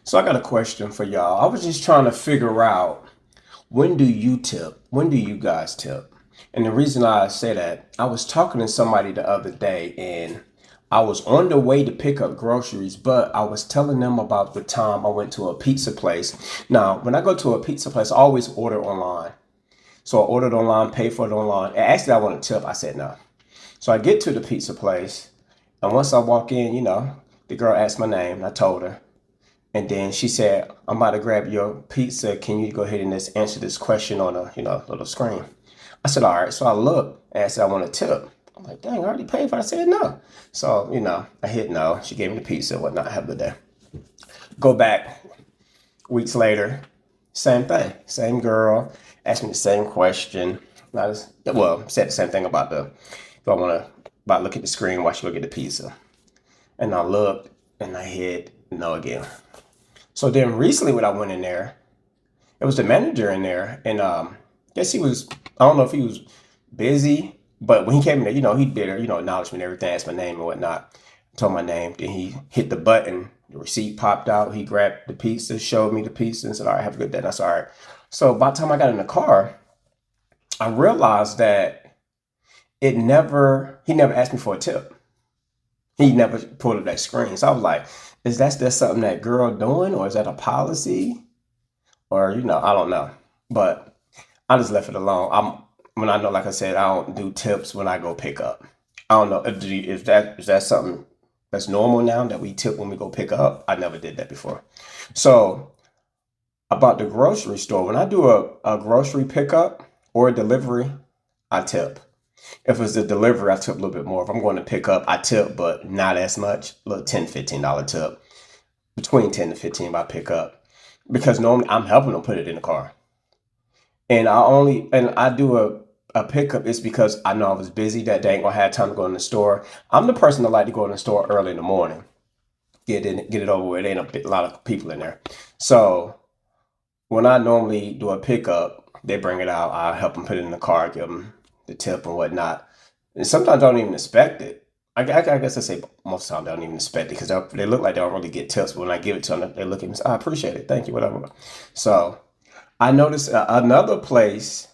So I got a question for y'all. I was just trying to figure out, when do you tip? When do you guys tip? And the reason I say that, I was talking to somebody the other day and I was on the way to pick up groceries, but I was telling them about the time I went to a pizza place. Now, when I go to a pizza place, I always order online. So I ordered online, paid for it online. And actually, I want a tip. I said no. So I get to the pizza place, and once I walk in, the girl asked my name, and I told her. And then she said, "I'm about to grab your pizza. Can you go ahead and just answer this question on a, little screen?" I said, "All right." So I looked and I said, "I want a tip." I'm like, "Dang, I already paid for it." I said, "No." So, I hit no. She gave me the pizza and whatnot. Have a good day. Go back weeks later, same thing. Same girl asked me the same question. I just, well, said the same thing about if I want to, about look at the screen while she look at the pizza. And I looked and I hit no again. So then recently when I went in there, it was the manager in there, and guess he was, I don't know if he was busy, but when he came in there, he did her, acknowledged me and everything, asked my name and whatnot, told my name. Then he hit the button, the receipt popped out, he grabbed the pizza, showed me the pizza, and said, "All right, have a good day." And I said, "All right." So by the time I got in the car, I realized that he never asked me for a tip. He never pulled up that screen. So I was like, is that just something that girl doing, or is that a policy? Or I don't know. But I just left it alone. When I know, like I said, I don't do tips when I go pick up. I don't know if that something that's normal now that we tip when we go pick up. I never did that before. So about the grocery store, when I do a grocery pickup or a delivery, I tip. If it's a delivery, I tip a little bit more. If I'm going to pick up, I tip, but not as much. A little $10, $15 tip. Between 10 to 15 by pickup. Because normally I'm helping them put it in the car. And I do a pickup is because I know I was busy that day, ain't gonna have time to go in the store. I'm the person that like to go in the store early in the morning, get it over with. Ain't a lot of people in there. So when I normally do a pickup, they bring it out. I help them put it in the car, give them the tip and whatnot. And sometimes I don't even expect it. I guess I say most of the time they don't even expect it because they look like they don't really get tips. But when I give it to them, they look at me and say, "I appreciate it. Thank you, whatever." So I noticed another place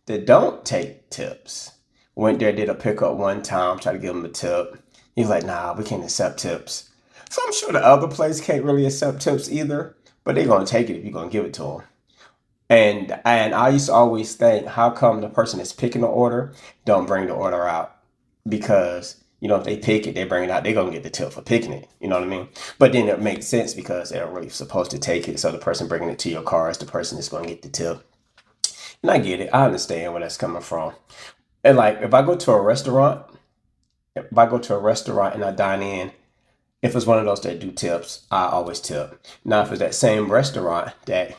that don't take tips. Went there, did a pickup one time, tried to give him a tip. He's like, "Nah, we can't accept tips." So I'm sure the other place can't really accept tips either, but they're gonna take it if you're gonna give it to them. And I used to always think, how come the person that's picking the order don't bring the order out? Because if they pick it, they bring it out, they're gonna get the tip for picking it. You know what I mean? But then it makes sense because they're really supposed to take it. So the person bringing it to your car is the person that's gonna get the tip. And I get it. I understand where that's coming from. And like if I go to a restaurant and I dine in, if it's one of those that do tips, I always tip. Now if it's that same restaurant that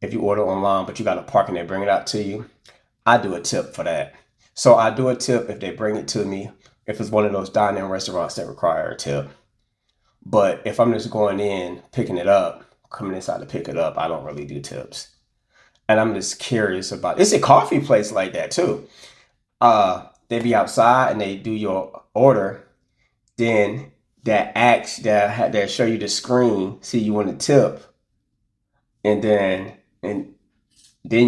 if you order online but you got to park and they bring it out to you, I do a tip for that. So I do a tip if they bring it to me, if it's one of those dine-in restaurants that require a tip. But if I'm just going in, picking it up, coming inside to pick it up, I don't really do tips. And I'm just curious about, it's a coffee place like that too. They be outside and they do your order, then that show you the screen, see you want a tip, and then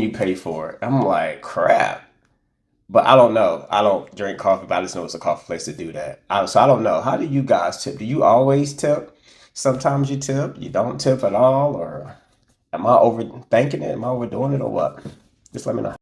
you pay for it. I'm like, crap. But I don't know. I don't drink coffee, but I just know it's a coffee place to do that. So I don't know. How do you guys tip? Do you always tip? Sometimes you tip, you don't tip at all, or am I overthinking it? Am I overdoing it, or what? Just let me know.